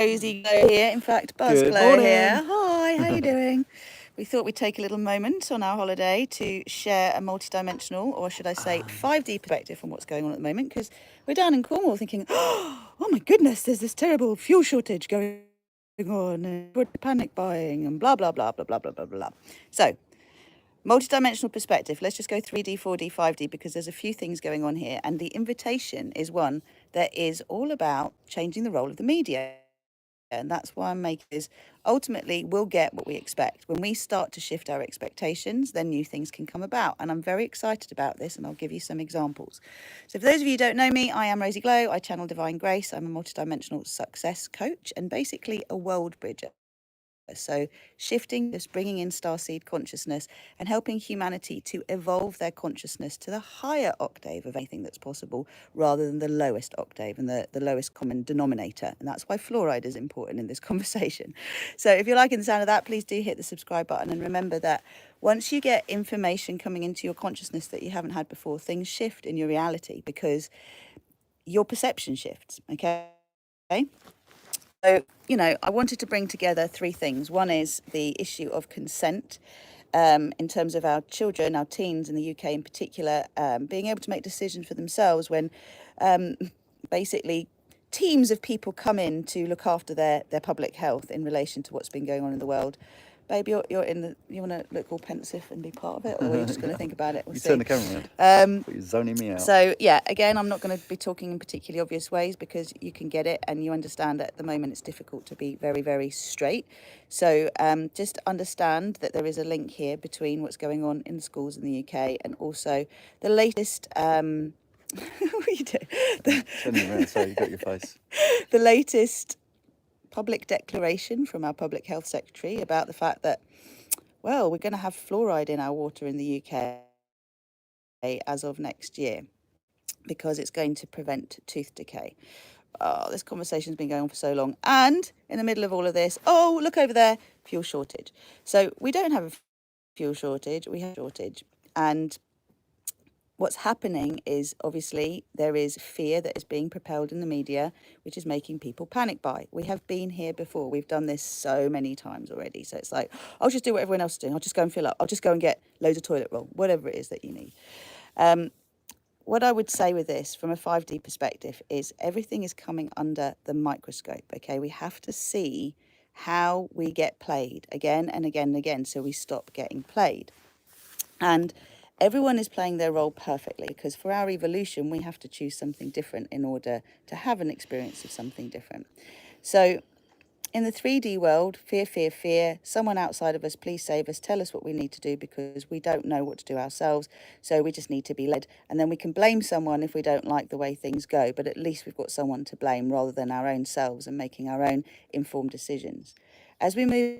Rosie Glow here. In fact, Buzz Good Glow here. morning. Hi, how you doing? We thought we'd take a little moment on our holiday to share a multidimensional, or should I say 5D perspective on what's going on at the moment, because we're down in Cornwall thinking, oh my goodness, there's this terrible fuel shortage going on, and we're panic buying, and blah, blah, blah, blah, blah, blah, blah, blah. So, multidimensional perspective. Let's just go 3D, 4D, 5D, because there's a few things going on here. And the invitation is one that is all about changing the role of the media. And that's why I'm making this. Ultimately, we'll get what we expect. When we start to shift our expectations, then new things can come about. And I'm very excited about this, and I'll give you some examples. So for those of you who don't know me, I am Rosie Glow. I channel Divine Grace. I'm a multidimensional success coach and basically a world bridger. So shifting, just bringing in starseed consciousness and helping humanity to evolve their consciousness to the higher octave of anything that's possible rather than the lowest octave and the lowest common denominator. And that's why fluoride is important in this conversation. So if you're liking the sound of that, please do hit the subscribe button. And remember that once you get information coming into your consciousness that you haven't had before, things shift in your reality because your perception shifts, okay? So, I wanted to bring together three things. One is the issue of consent in terms of our children, our teens in the UK in particular, being able to make decisions for themselves when basically teams of people come in to look after their public health in relation to what's been going on in the world. Babe, you want to look all pensive and be part of it, or are you just going to think about it? You turn the camera around. You're zoning me out. So, yeah, again, I'm not going to be talking in particularly obvious ways because you can get it and you understand that at the moment it's difficult to be very, very straight. So just understand that there is a link here between what's going on in the schools in the UK and also the latest... what are you doing? Turning around, so you got your face. The latest public declaration from our Public Health Secretary about the fact that, well, we're going to have fluoride in our water in the UK as of next year because it's going to prevent tooth decay. Oh, this conversation's been going on for so long. And in the middle of all of this, oh, look over there, fuel shortage. So we don't have a fuel shortage, we have a shortage. And what's happening is obviously there is fear that is being propelled in the media, which is making people panic buy. We have been here before. We've done this so many times already. So it's like, I'll just do what everyone else is doing. I'll just go and fill up. I'll just go and get loads of toilet roll, whatever it is that you need. What I would say with this from a 5D perspective is everything is coming under the microscope, okay? We have to see how we get played again and again and again so we stop getting played. And everyone is playing their role perfectly because for our evolution, we have to choose something different in order to have an experience of something different. So in the 3D world, fear, fear, fear, someone outside of us, please save us, tell us what we need to do because we don't know what to do ourselves. So we just need to be led. And then we can blame someone if we don't like the way things go, but at least we've got someone to blame rather than our own selves and making our own informed decisions. As we move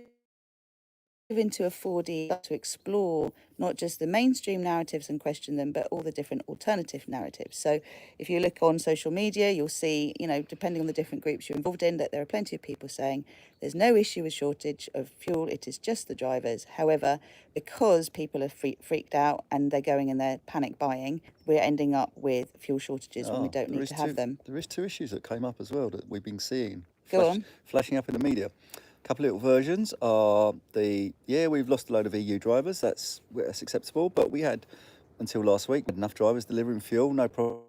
into a 4D to explore not just the mainstream narratives and question them, but all the different alternative narratives. So if you look on social media, you'll see, depending on the different groups you're involved in, that there are plenty of people saying there's no issue with shortage of fuel, it is just the drivers. However, because people are freaked out and they're going and they're panic buying, we're ending up with fuel shortages when we don't need to have them. There is two issues that came up as well that we've been seeing flashing up in the media. Couple of little versions are we've lost a load of EU drivers, that's acceptable, but we had until last week enough drivers delivering fuel, no problem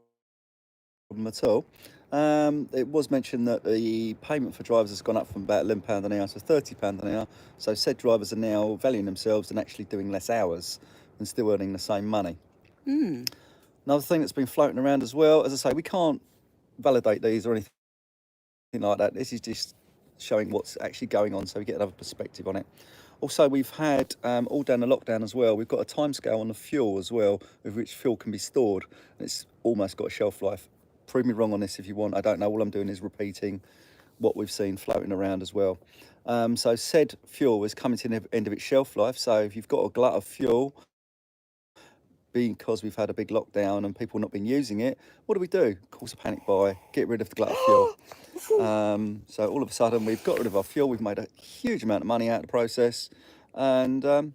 at all. It was mentioned that the payment for drivers has gone up from about £11 an hour to £30 an hour, so said drivers are now valuing themselves and actually doing less hours and still earning the same money. Another thing that's been floating around as well, as I say, we can't validate these or anything like that, this is just showing what's actually going on so we get another perspective on it. Also, we've had all down the lockdown as well, we've got a timescale on the fuel as well, with which fuel can be stored, and it's almost got a shelf life. Prove me wrong on this if you want, I don't know, all I'm doing is repeating what we've seen floating around as well. So said fuel is coming to the end of its shelf life, so if you've got a glut of fuel because we've had a big lockdown and people not been using it, what do? Cause a panic buy, get rid of the glut of fuel. So all of a sudden we've got rid of our fuel, we've made a huge amount of money out of the process, and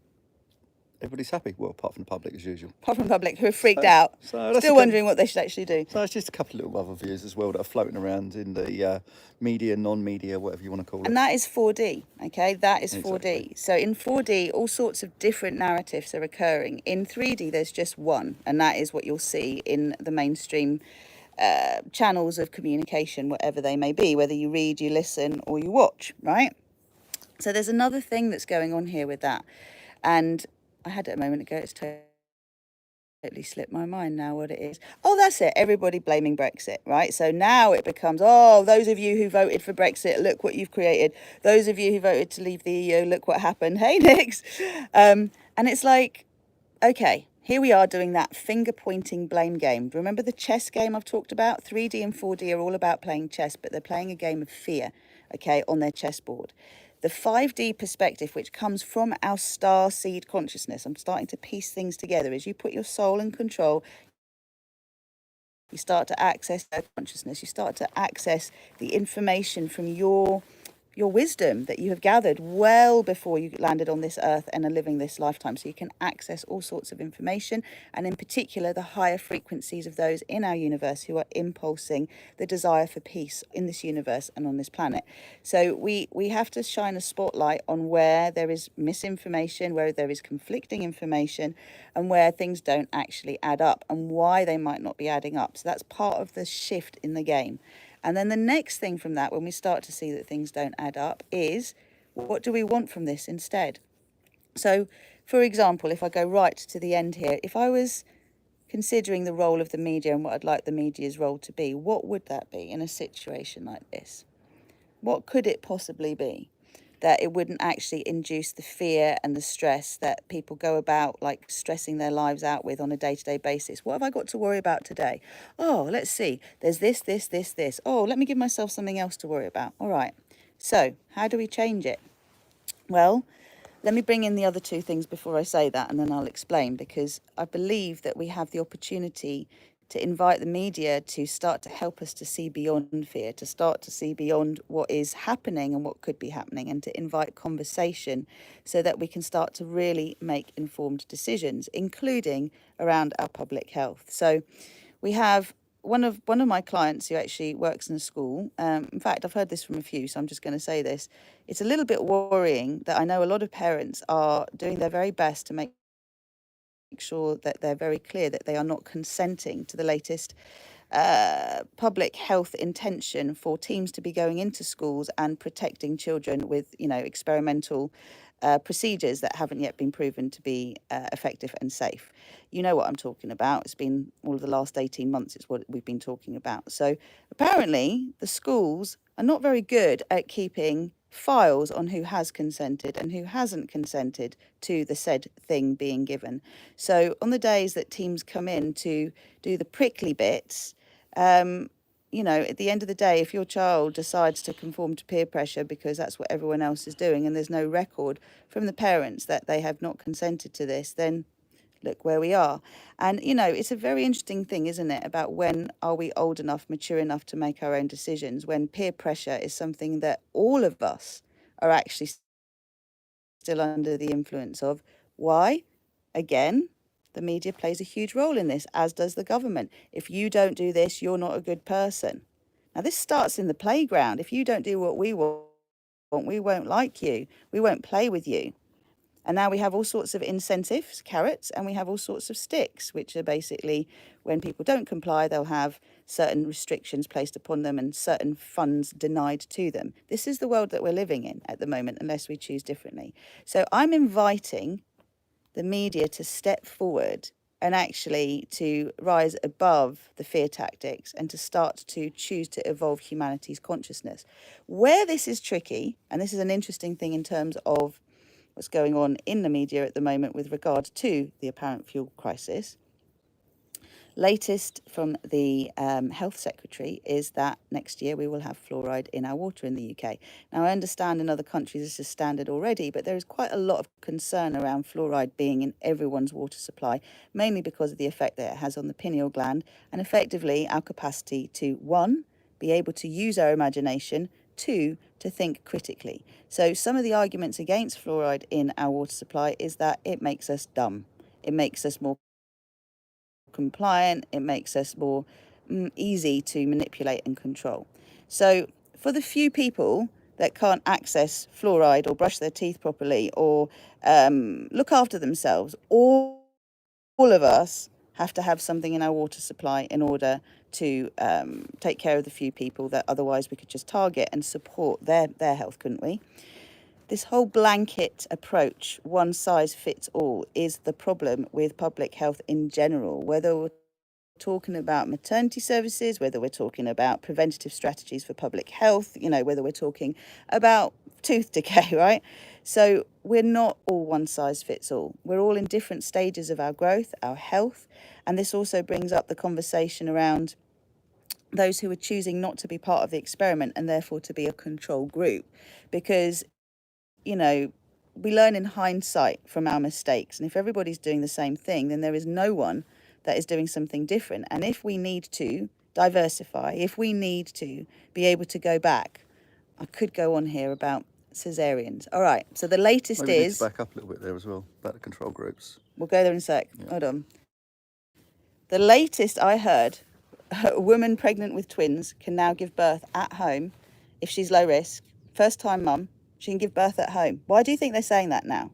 everybody's happy. Well, apart from the public as usual. Apart from the public, who are freaked out, still wondering what they should actually do. So it's just a couple of little other views as well that are floating around in the media, non-media, whatever you want to call it. And that is 4D, okay? That is 4D. Exactly. So in 4D, all sorts of different narratives are occurring. In 3D, there's just one, and that is what you'll see in the mainstream channels of communication, whatever they may be, whether you read, you listen, or you watch, right? So there's another thing that's going on here with that. And I had it a moment ago, it's totally slipped my mind now what it is. Oh, that's it. Everybody blaming Brexit, right? So now it becomes, oh, those of you who voted for Brexit, look what you've created. Those of you who voted to leave the EU, look what happened. Hey, Nix. And it's like, okay, here we are doing that finger pointing blame game. Remember the chess game I've talked about? 3D and 4D are all about playing chess, but they're playing a game of fear, okay, on their chessboard. The 5D perspective, which comes from our star seed consciousness, I'm starting to piece things together. As you put your soul in control, you start to access consciousness, you start to access the information from your wisdom that you have gathered well before you landed on this earth and are living this lifetime. So you can access all sorts of information, and in particular the higher frequencies of those in our universe who are impulsing the desire for peace in this universe and on this planet. So we have to shine a spotlight on where there is misinformation, where there is conflicting information, and where things don't actually add up, and why they might not be adding up. So that's part of the shift in the game. And then the next thing from that, when we start to see that things don't add up, is what do we want from this instead? So, for example, if I go right to the end here, if I was considering the role of the media and what I'd like the media's role to be, what would that be in a situation like this? What could it possibly be? That it wouldn't actually induce the fear and the stress that people go about like stressing their lives out with on a day-to-day basis. What have I got to worry about today? Oh, let's see. There's this. Oh, let me give myself something else to worry about. All right. So how do we change it? Well, let me bring in the other two things before I say that, and then I'll explain, because I believe that we have the opportunity to invite the media to start to help us to see beyond fear, to start to see beyond what is happening and what could be happening, and to invite conversation so that we can start to really make informed decisions, including around our public health. So we have one of my clients who actually works in a school. In fact, I've heard this from a few, so I'm just going to say this. It's a little bit worrying that I know a lot of parents are doing their very best to make sure that they're very clear that they are not consenting to the latest public health intention for teams to be going into schools and protecting children with, experimental procedures that haven't yet been proven to be effective and safe. You know what I'm talking about. It's been all of the last 18 months, it's what we've been talking about. So apparently the schools are not very good at keeping files on who has consented and who hasn't consented to the said thing being given. So on the days that teams come in to do the prickly bits, at the end of the day, if your child decides to conform to peer pressure because that's what everyone else is doing and there's no record from the parents that they have not consented to this, then look where we are. And, it's a very interesting thing, isn't it, about when are we old enough, mature enough to make our own decisions, when peer pressure is something that all of us are actually still under the influence of. Why? Again, the media plays a huge role in this, as does the government. If you don't do this, you're not a good person. Now, this starts in the playground. If you don't do what we want, we won't like you. We won't play with you. And now we have all sorts of incentives, carrots, and we have all sorts of sticks, which are basically when people don't comply, they'll have certain restrictions placed upon them and certain funds denied to them. This is the world that we're living in at the moment, unless we choose differently. So I'm inviting the media to step forward and actually to rise above the fear tactics and to start to choose to evolve humanity's consciousness. Where this is tricky, and this is an interesting thing in terms of what's going on in the media at the moment with regard to the apparent fuel crisis. Latest from the Health Secretary is that next year we will have fluoride in our water in the UK. Now, I understand in other countries this is standard already, but there is quite a lot of concern around fluoride being in everyone's water supply, mainly because of the effect that it has on the pineal gland and effectively our capacity to, one, be able to use our imagination, two, to think critically. So some of the arguments against fluoride in our water supply is that it makes us dumb. It makes us more compliant. It makes us more easy to manipulate and control. So for the few people that can't access fluoride or brush their teeth properly or look after themselves, all of us have to have something in our water supply in order to take care of the few people that otherwise we could just target and support their health, couldn't we? This whole blanket approach, one size fits all, is the problem with public health in general, whether we're talking about maternity services, whether we're talking about preventative strategies for public health, whether we're talking about tooth decay, right? So we're not all one size fits all. We're all in different stages of our growth, our health. And this also brings up the conversation around those who are choosing not to be part of the experiment and therefore to be a control group. Because we learn in hindsight from our mistakes. And if everybody's doing the same thing, then there is no one that is doing something different. And if we need to diversify, if we need to be able to go back, I could go on here about cesareans. All right, so the latest Maybe we need is... to back up a little bit there as well, about the control groups. We'll go there in a sec. Yeah. Hold on. The latest I heard, a woman pregnant with twins can now give birth at home if she's low risk, first-time mum. She can give birth at home. Why do you think they're saying that now?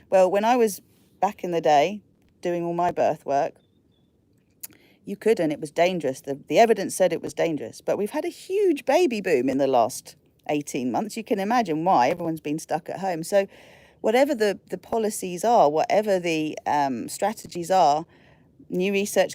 Well, when I was back in the day doing all my birth work, you couldn't. It was dangerous. The evidence said it was dangerous. But we've had a huge baby boom in the last 18 months. You can imagine why. Everyone's been stuck at home. So whatever the policies are, whatever the strategies are, new research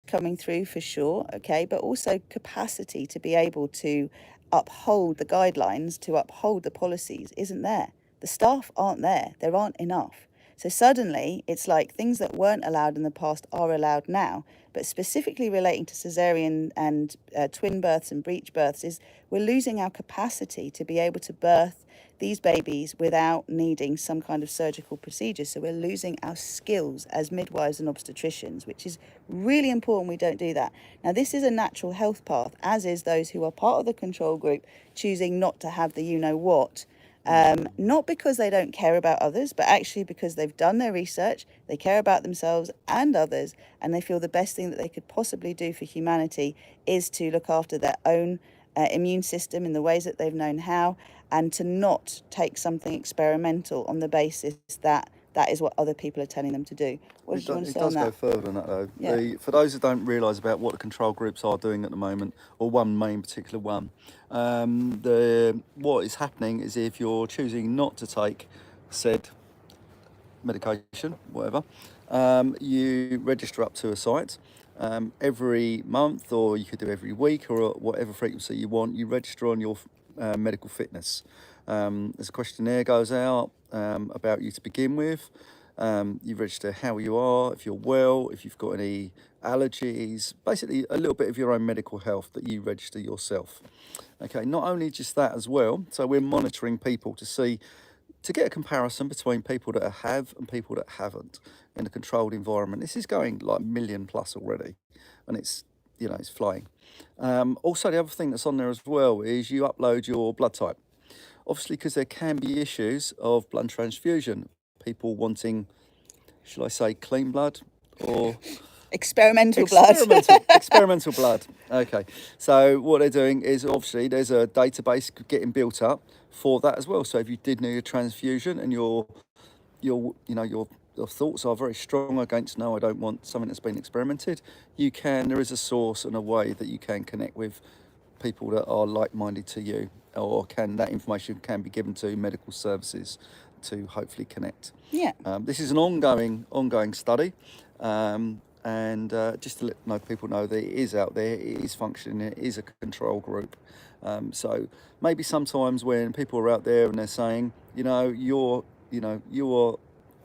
coming through for sure, okay, but also capacity to be able to uphold the guidelines, to uphold the policies isn't there. The staff aren't there. There aren't enough. So suddenly it's like things that weren't allowed in the past are allowed now. But specifically relating to cesarean and twin births and breech births is we're losing our capacity to be able to birth these babies without needing some kind of surgical procedure. So we're losing our skills as midwives and obstetricians, which is really important we don't do that. Now, this is a natural health path, as is those who are part of the control group choosing not to have the you-know-what. Not because they don't care about others, but actually because they've done their research, they care about themselves and others, and they feel the best thing that they could possibly do for humanity is to look after their own immune system in the ways that they've known how, and to not take something experimental on the basis that that is what other people are telling them to do. What did you want to say on that? It does go further than that, though. Yeah. For those who don't realise about what the control groups are doing at the moment, or one main particular one, what is happening is if you're choosing not to take said medication, whatever, you register up to a site. Every month, or you could do every week, or whatever frequency you want, you register on your medical fitness. There's a questionnaire goes out about you to begin with. You register how you are, if you're well, if you've got any allergies, basically a little bit of your own medical health that you register yourself. Okay, not only just that as well, so we're monitoring people to get a comparison between people that have and people that haven't in a controlled environment. This is going like 1 million plus already, and it's flying. Also, the other thing that's on there as well is you upload your blood type. Obviously, because there can be issues of blood transfusion, people wanting, shall I say, clean blood or experimental blood. Experimental blood. Okay. So what they're doing is obviously there's a database getting built up for that as well. So if you did need a transfusion and your thoughts are very strong against, no, I don't want something that's been experimented, there is a source and a way that you can connect with people that are like-minded to you, or that information can be given to medical services to hopefully connect. Yeah. This is an ongoing study, and just to let people know that it is out there, it is functioning, it is a control group. So maybe sometimes when people are out there and they're saying, you are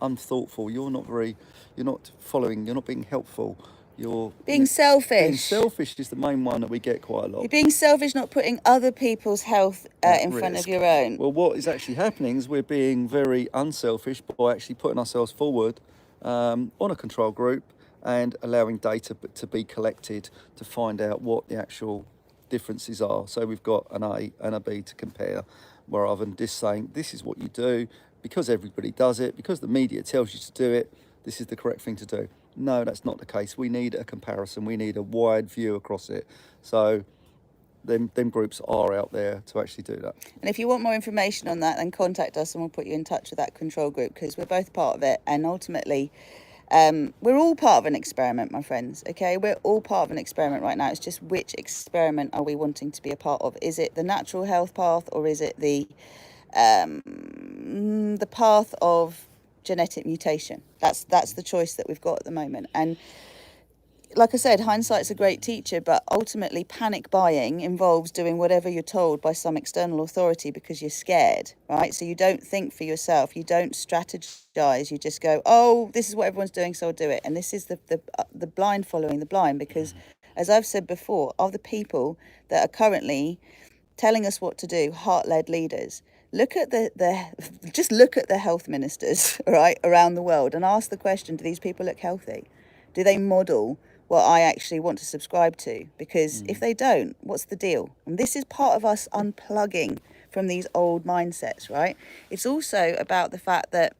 unthoughtful, you're not following, you're not being helpful, you're being selfish. Being selfish is the main one that we get quite a lot. You're being selfish, not putting other people's health in front of your own. Well, what is actually happening is we're being very unselfish by actually putting ourselves forward on a control group and allowing data to be collected to find out what the actual differences are. So we've got an A and a B to compare, rather than just saying this is what you do because everybody does it, because the media tells you to do it, this is the correct thing to do. No, that's not the case. We need a comparison. We need a wide view across it. So them groups are out there to actually do that. And if you want more information on that, then contact us and we'll put you in touch with that control group, because we're both part of it. And ultimately, we're all part of an experiment, my friends. Okay, we're all part of an experiment right now. It's just which experiment are we wanting to be a part of? Is it the natural health path, or is it the path of genetic mutation? That's the choice that we've got at the moment. And like I said, hindsight's a great teacher, but ultimately panic buying involves doing whatever you're told by some external authority because you're scared, right? So you don't think for yourself, you don't strategize, you just go, oh, this is what everyone's doing, so I'll do it. And this is the blind following the blind, because as I've said before, are the people that are currently telling us what to do, heart-led leaders. Look at just look at the health ministers, right, around the world, and ask the question, do these people look healthy? Do they model what I actually want to subscribe to? Because if they don't, what's the deal? And this is part of us unplugging from these old mindsets, right? It's also about the fact that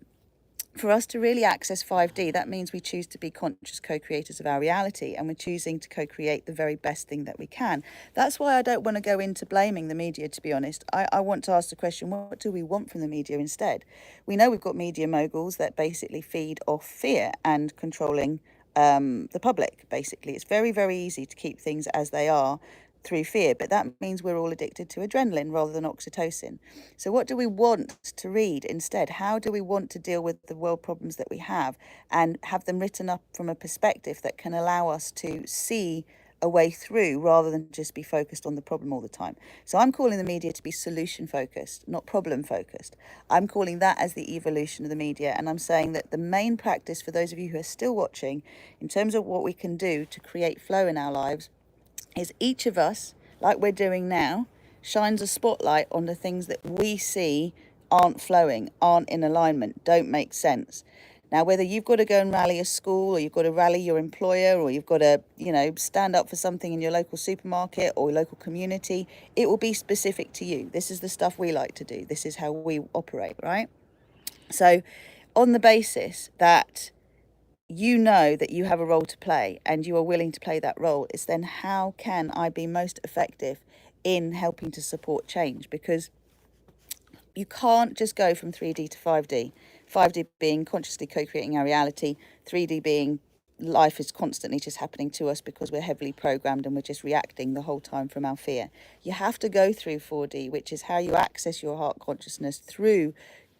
for us to really access 5D, that means we choose to be conscious co-creators of our reality, and we're choosing to co-create the very best thing that we can. That's why I don't want to go into blaming the media, to be honest. I want to ask the question, what do we want from the media instead? We know we've got media moguls that basically feed off fear and controlling the public, basically. It's very, very easy to keep things as they are through fear, but that means we're all addicted to adrenaline rather than oxytocin. So what do we want to read instead? How do we want to deal with the world problems that we have and have them written up from a perspective that can allow us to see a way through rather than just be focused on the problem all the time? So I'm calling the media to be solution focused, not problem focused. I'm calling that as the evolution of the media, and I'm saying that the main practice for those of you who are still watching in terms of what we can do to create flow in our lives is each of us, like we're doing now, shines a spotlight on the things that we see aren't flowing, aren't in alignment, don't make sense. Now, whether you've got to go and rally a school, or you've got to rally your employer, or you've got to, stand up for something in your local supermarket or local community, it will be specific to you. This is the stuff we like to do. This is how we operate, right? So on the basis that you know that you have a role to play and you are willing to play that role, it's then how can I be most effective in helping to support change? Because you can't just go from 3D to 5D. 5D being consciously co-creating our reality, 3D being life is constantly just happening to us because we're heavily programmed and we're just reacting the whole time from our fear. You have to go through 4D, which is how you access your heart consciousness through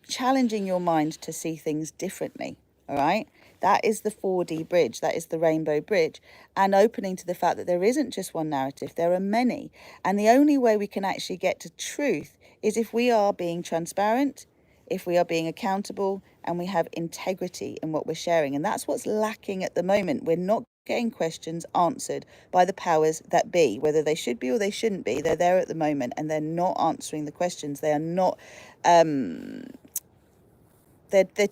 challenging your mind to see things differently. All right, that is the 4D bridge, that is the rainbow bridge, and opening to the fact that there isn't just one narrative, there are many. And the only way we can actually get to truth is if we are being transparent, if we are being accountable, and we have integrity in what we're sharing. And that's what's lacking at the moment. We're not getting questions answered by the powers that be, whether they should be or they shouldn't be. They're there at the moment and they're not answering the questions. They are not, they're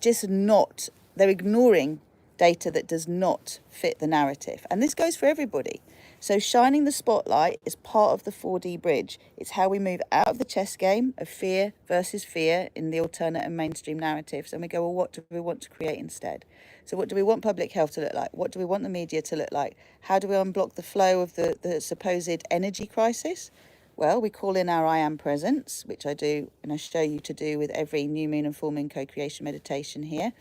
just not, they're ignoring data that does not fit the narrative. And this goes for everybody. So shining the spotlight is part of the 4D bridge. It's how we move out of the chess game of fear versus fear in the alternate and mainstream narratives. And we go, well, what do we want to create instead? So what do we want public health to look like? What do we want the media to look like? How do we unblock the flow of the supposed energy crisis? Well, we call in our I am presence, which I do and I show you to do with every new moon and full moon co-creation meditation here.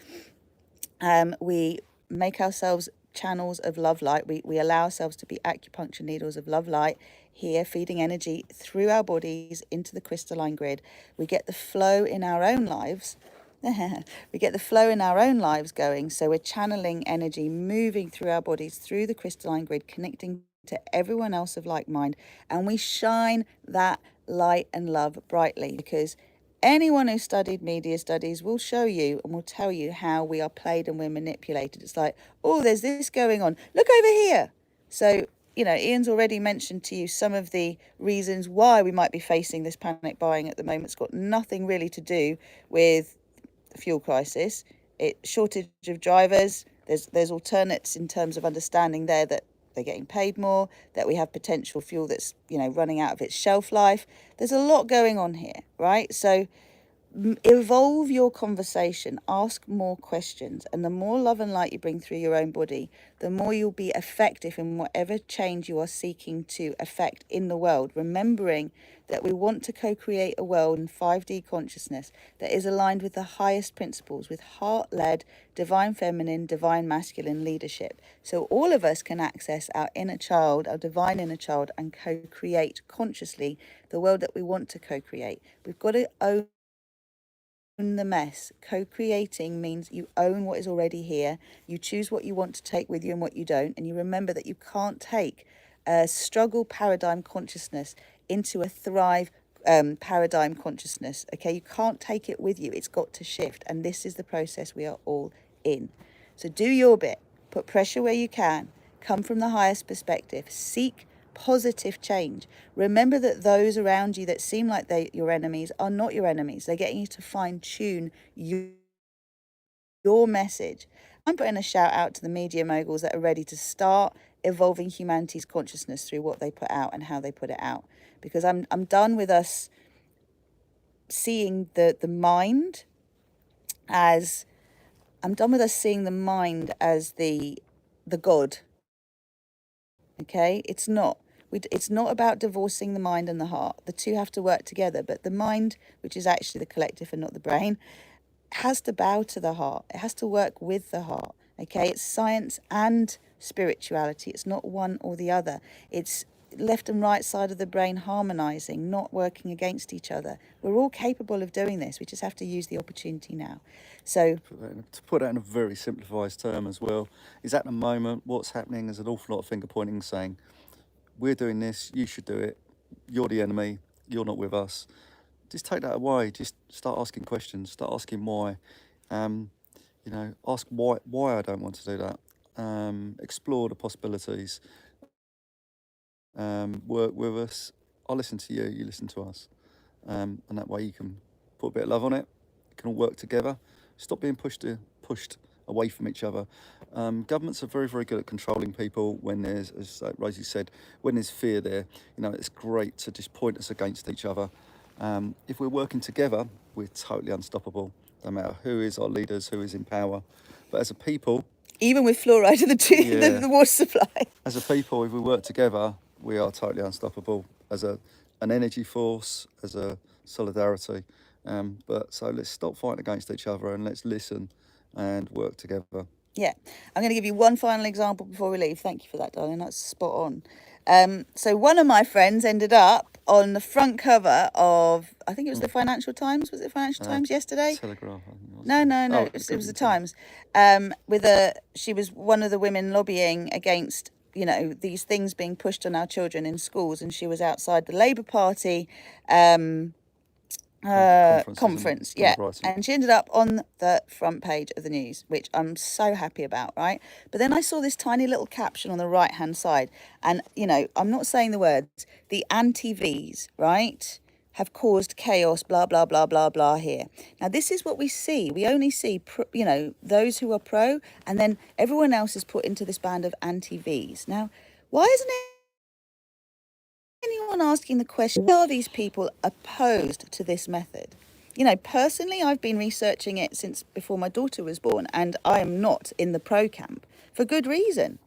We make ourselves channels of love light. We allow ourselves to be acupuncture needles of love light here, feeding energy through our bodies into the crystalline grid. We get the flow in our own lives. We get the flow in our own lives going. So we're channeling energy, moving through our bodies, through the crystalline grid, connecting to everyone else of like mind. And we shine that light and love brightly, because anyone who studied media studies will show you and will tell you how we are played and we're manipulated. It's like, oh, there's this going on. Look over here. So, Ian's already mentioned to you some of the reasons why we might be facing this panic buying at the moment. It's got nothing really to do with the fuel crisis. Shortage of drivers. There's alternates in terms of understanding there that they're getting paid more, that we have potential fuel that's, running out of its shelf life. There's a lot going on here, right? So evolve your conversation, ask more questions, and the more love and light you bring through your own body, the more you'll be effective in whatever change you are seeking to effect in the world, remembering that we want to co-create a world in 5D consciousness that is aligned with the highest principles, with heart-led, divine feminine, divine masculine leadership. So all of us can access our inner child, our divine inner child, and co-create consciously the world that we want to co-create. We've got to own the mess. Co-creating means you own what is already here. You choose what you want to take with you and what you don't. And you remember that you can't take a struggle paradigm consciousness into a thrive paradigm consciousness. Okay, you can't take it with you. It's got to shift. And this is the process we are all in. So do your bit. Put pressure where you can. Come from the highest perspective. Seek positive change. Remember that those around you that seem like they're your enemies are not your enemies. They're getting you to fine tune your message. I'm putting a shout out to the media moguls that are ready to start evolving humanity's consciousness through what they put out and how they put it out, because I'm done with us seeing the mind as the god. Okay, it's not. It's not about divorcing the mind and the heart. The two have to work together. But the mind, which is actually the collective and not the brain, has to bow to the heart. It has to work with the heart. Okay, it's science and spirituality. It's not one or the other. It's left and right side of the brain harmonizing, not working against each other. We're all capable of doing this. We just have to use the opportunity now. So to put that in a very simplified term as well, is at the moment what's happening is an awful lot of finger pointing, saying we're doing this, you should do it, you're the enemy, you're not with us. Just take that away. Just start asking questions, start asking why. Ask why I don't want to do that. Explore the possibilities. Work with us. I'll listen to you, you listen to us. And that way you can put a bit of love on it. You can all work together. Stop being pushed away from each other. Governments are very, very good at controlling people when there's, as Rosie said, when there's fear there. It's great to just point us against each other. If we're working together, we're totally unstoppable. No matter who is our leaders, who is in power. But as a people... even with fluoride in the water supply. As a people, if we work together, we are totally unstoppable. As an energy force, as a solidarity. So let's stop fighting against each other and let's listen and work together. Yeah. I'm going to give you one final example before we leave. Thank you for that, darling. That's spot on. So one of my friends ended up on the front cover of, I think it was the Financial Times. Was it Financial Times yesterday? Telegraph, I think it was. No. It was the Times. She was one of the women lobbying against, these things being pushed on our children in schools, and she was outside the Labour Party conference, yeah, and she ended up on the front page of the news, which I'm so happy about, right? But then I saw this tiny little caption on the right hand side, and I'm not saying the words, the anti-Vs, right, have caused chaos, blah blah blah blah blah here. Now this is what we see. We only see those who are pro, and then everyone else is put into this band of anti-Vs. Now why isn't anyone asking the question, why are these people opposed to this method? Personally, I've been researching it since before my daughter was born, and I am not in the pro camp for good reason.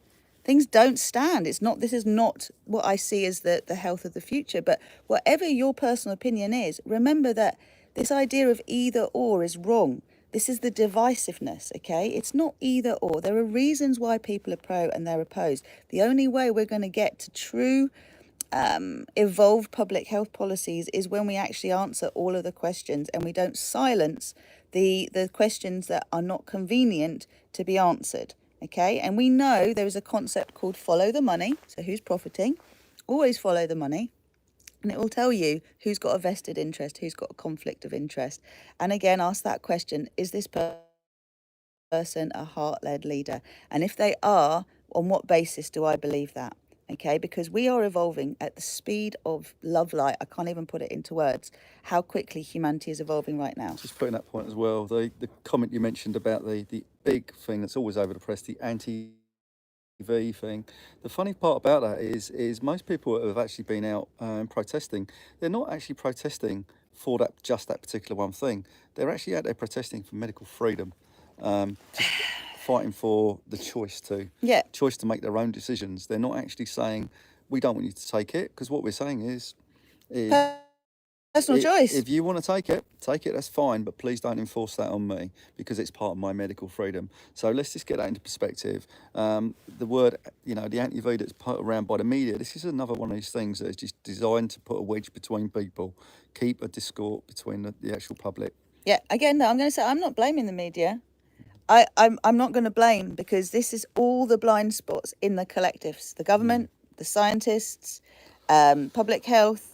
Things don't stand. This is not what I see as the health of the future. But whatever your personal opinion is, remember that this idea of either or is wrong. This is the divisiveness, okay? It's not either or. There are reasons why people are pro and they're opposed. The only way we're going to get to true evolved public health policies is when we actually answer all of the questions and we don't silence the questions that are not convenient to be answered. Okay, and we know there is a concept called follow the money. So who's profiting? Always follow the money. And it will tell you who's got a vested interest, who's got a conflict of interest. And again, ask that question, is this person a heart-led leader? And if they are, on what basis do I believe that? Okay, because we are evolving at the speed of love light. I can't even put it into words how quickly humanity is evolving right now. Just putting that point as well, the comment you mentioned about the big thing that's always over the press, the anti TV thing. The funny part about that is most people that have actually been out protesting, they're not actually protesting for that particular one thing. They're actually out there protesting for medical freedom, just fighting for the choice to make their own decisions. They're not actually saying we don't want you to take it, because what we're saying is personal choice. if you want to take it, that's fine, but please don't enforce that on me, because it's part of my medical freedom. So let's just get that into perspective. The word, the anti-V that's put around by the media, this is another one of these things that is just designed to put a wedge between people, keep a discord between the actual public. Yeah, again, I'm going to say I'm not blaming the media. I'm not going to blame, because this is all the blind spots in the collectives, the government, the scientists, public health,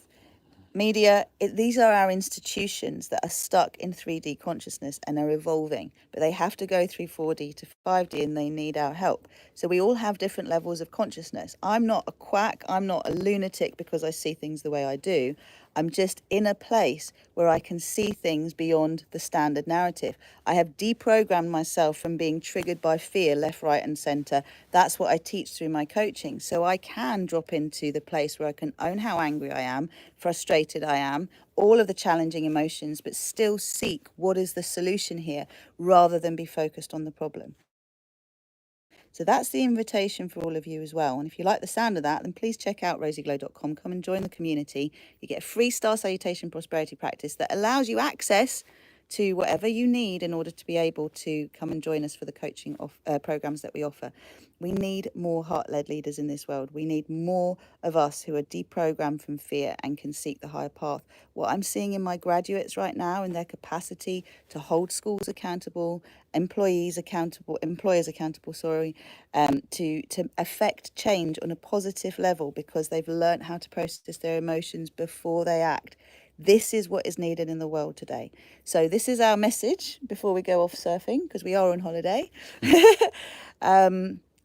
media. These are our institutions that are stuck in 3D consciousness and are evolving, but they have to go through 4D to 5D, and they need our help. So we all have different levels of consciousness. I'm not a quack, I'm not a lunatic because I see things the way I do. I'm just in a place where I can see things beyond the standard narrative. I have deprogrammed myself from being triggered by fear left, right, and center. That's what I teach through my coaching. So I can drop into the place where I can own how angry I am, frustrated I am, all of the challenging emotions, but still seek what is the solution here rather than be focused on the problem. So that's the invitation for all of you as well. And if you like the sound of that, then please check out rosieglow.com. Come and join the community. You get a free star salutation prosperity practice that allows you access to whatever you need in order to be able to come and join us for the coaching programs that we offer. We need more heart-led leaders in this world. We need more of us who are deprogrammed from fear and can seek the higher path. What I'm seeing in my graduates right now, in their capacity to hold schools accountable, employers accountable, to affect change on a positive level because they've learned how to process their emotions before they act. This is what is needed in the world today. So this is our message before we go off surfing, because we are on holiday.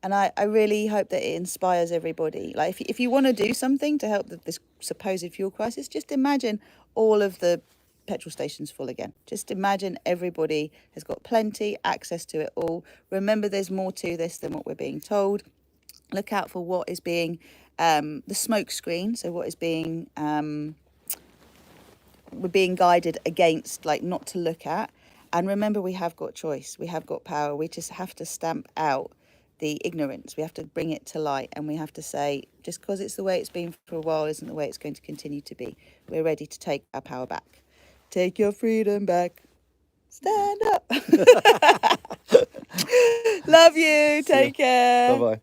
And I really hope that it inspires everybody. Like if you want to do something to help this supposed fuel crisis, just imagine all of the petrol stations full again. Just imagine everybody has got plenty access to it all. Remember, there's more to this than what we're being told. Look out for what is being the smoke screen. So what is being we're being guided against, like not to look at. And remember, we have got choice. We have got power. We just have to stamp out the ignorance. We have to bring it to light, and we have to say, just because it's the way it's been for a while isn't the way it's going to continue to be. We're ready to take our power back. Take your freedom back. Stand up. Love you. Take care. Bye-bye.